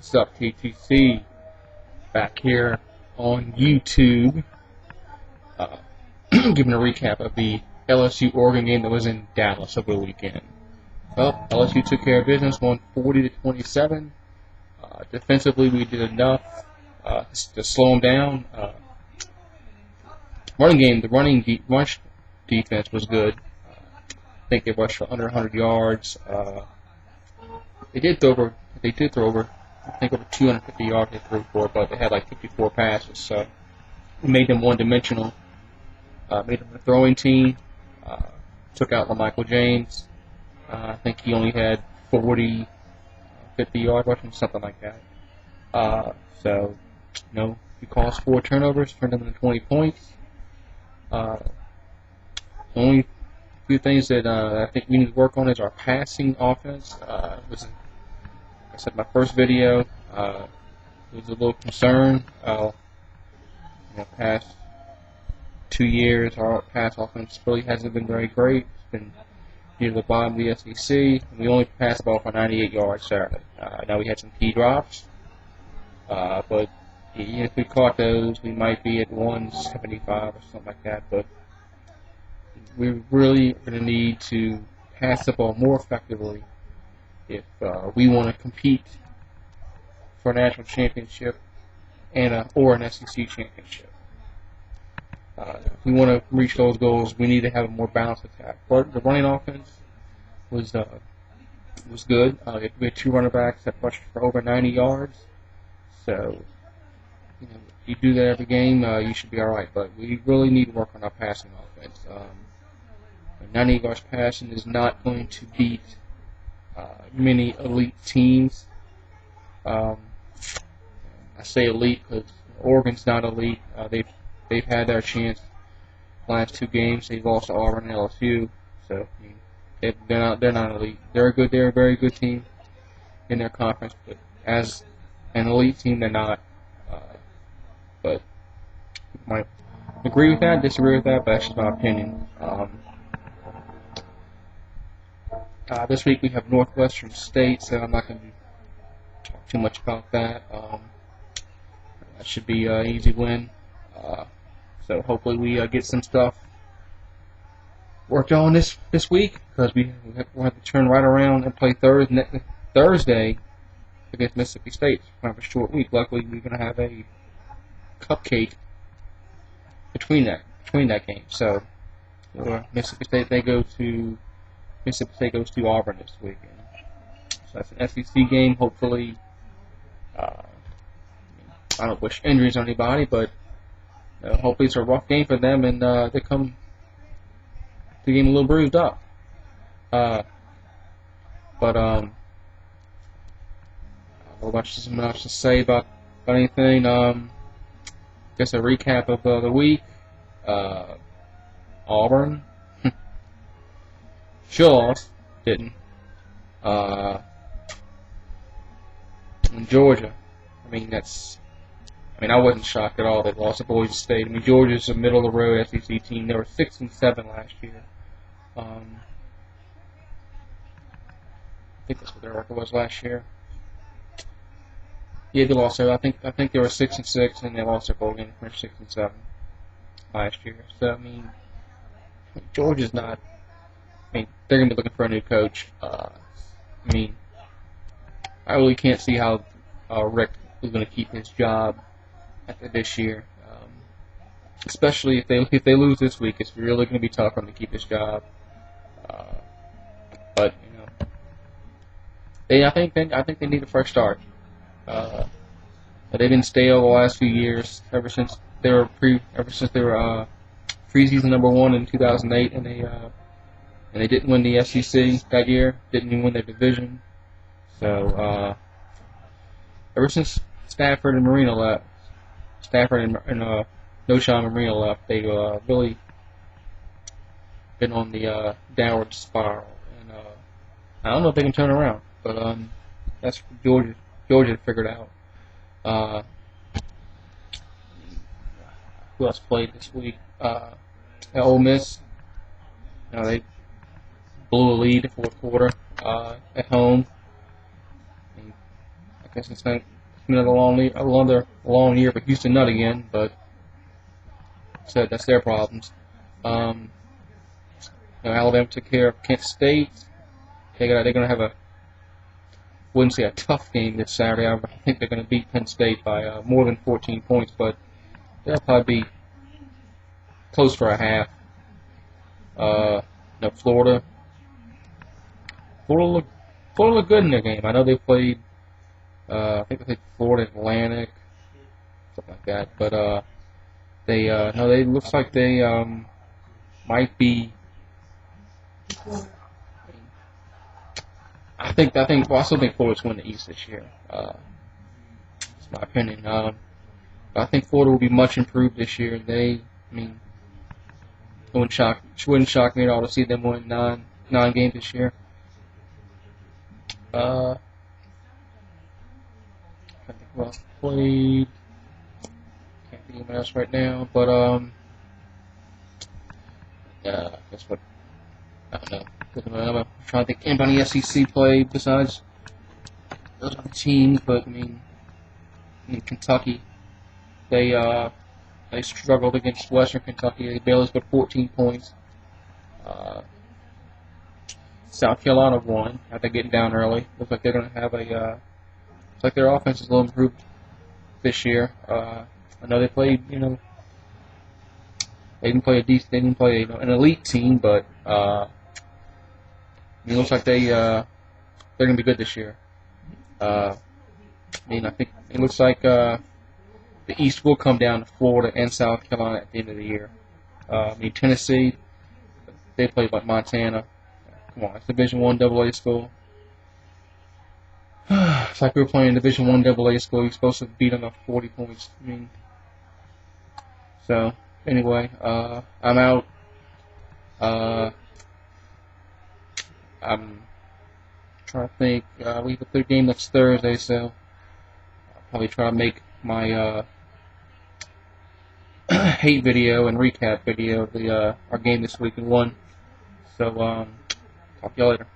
What's up, KTC? Back here on YouTube, giving a recap of the LSU Oregon game that was in Dallas over the weekend. Well, LSU took care of business, won 40-27. Defensively, we did enough to slow them down. The rush defense was good. I think they rushed for under 100 yards. They did throw over, I think over 250 yards they threw for, but they had like 54 passes, so it made them one-dimensional. Made them a throwing team. Took out LaMichael James. I think he only had 50 yard rushing, something like that. So, we caused 4 turnovers, turned them into 20 points. The only few things that I think we need to work on is our passing offense. Like I said, my first video was a little concern. Past 2 years, our pass offense really hasn't been very great. It's been near the bottom of the SEC. And we only passed the ball for 98 yards Saturday. Now we had some key drops, but if we caught those, we might be at 175 or something like that. But we really are going to need to pass the ball more effectively if we want to compete for a national championship or an SEC championship. If we want to reach those goals, we need to have a more balanced attack. But the running offense was good. We had 2 running backs that rushed for over 90 yards. So, if you do that every game, you should be all right. But we really need to work on our passing offense. 90 yards passing is not going to beat many elite teams. I say elite because Oregon's not elite. They've had their chance the last 2 games. They've lost to Auburn and LSU, so they're not elite. They're a very good team in their conference, but as an elite team, they're not. But you might agree with that, disagree with that, but that's just my opinion. This week we have Northwestern State, so I'm not going to talk too much about that. That should be an easy win. So hopefully we get some stuff worked on this week, because we'll have to turn right around and play Thursday against Mississippi State. We'll have a short week. Luckily, we're going to have a cupcake between that game. So Mississippi State goes to Auburn this weekend. So that's an SEC game. Hopefully, I don't wish injuries on anybody, but hopefully it's a rough game for them, and they come to the game a little bruised up. But not much to say about anything. Just a recap of the week. Auburn. Sure lost. Didn't. And Georgia. I wasn't shocked at all they lost to Boise State. Georgia's a middle-of-the-road SEC team. They were 6-7 last year. I think that's what their record was last year. Yeah, they lost. I think they were 6-6, and they lost their bowl game, finished 6-7 last year. So Georgia's not. They're gonna be looking for a new coach. I really can't see how Rick is gonna keep his job after this year. Especially if they lose this week, it's really gonna be tough for him to keep his job. But I think they need a fresh start. But they've been stale the last few years, ever since they were preseason #1 in 2008, and they didn't win the SEC that year, didn't even win their division. So ever since Stafford and Marino left, Noshawn Marino left, they've really been on the downward spiral, and I don't know if they can turn around, but that's Georgia figured out. Who else played this week? At Ole Miss, they blew a lead in the 4th quarter at home. guess it's been another long year for Houston Nutt again, but so that's their problems. Alabama took care of Kent State. They're going to have wouldn't say a tough game this Saturday. I think they're going to beat Penn State by more than 14 points, but they'll probably be close for a half. Florida looked good in their game. I know they played. I think they played Florida Atlantic, something like that. But they looks like they might be. I still think Florida's win the East this year. That's my opinion. I think Florida will be much improved this year. It wouldn't shock me at all to see them win nine games this year. I think who else played. Can't think of anyone else right now, but guess what? I don't know. I'm trying to think anybody SEC played besides those other teams, but Kentucky, they struggled against Western Kentucky. They barely scored 14 points. South Carolina won after getting down early. Looks like they're going to have looks like their offense is a little improved this year. I know they played, they didn't play an elite team, but it looks like they're going to be good this year. I think it looks like the East will come down to Florida and South Carolina at the end of the year. Tennessee, they played like Montana. Come on, it's Division I AA school. It's like we were playing Division I AA school. You're supposed to beat them by 40 points. So anyway, I'm out. I'm trying to think. We have a third game next Thursday, so I'll probably try to make my hate video and recap video of our game this week and won. So talk to y'all later.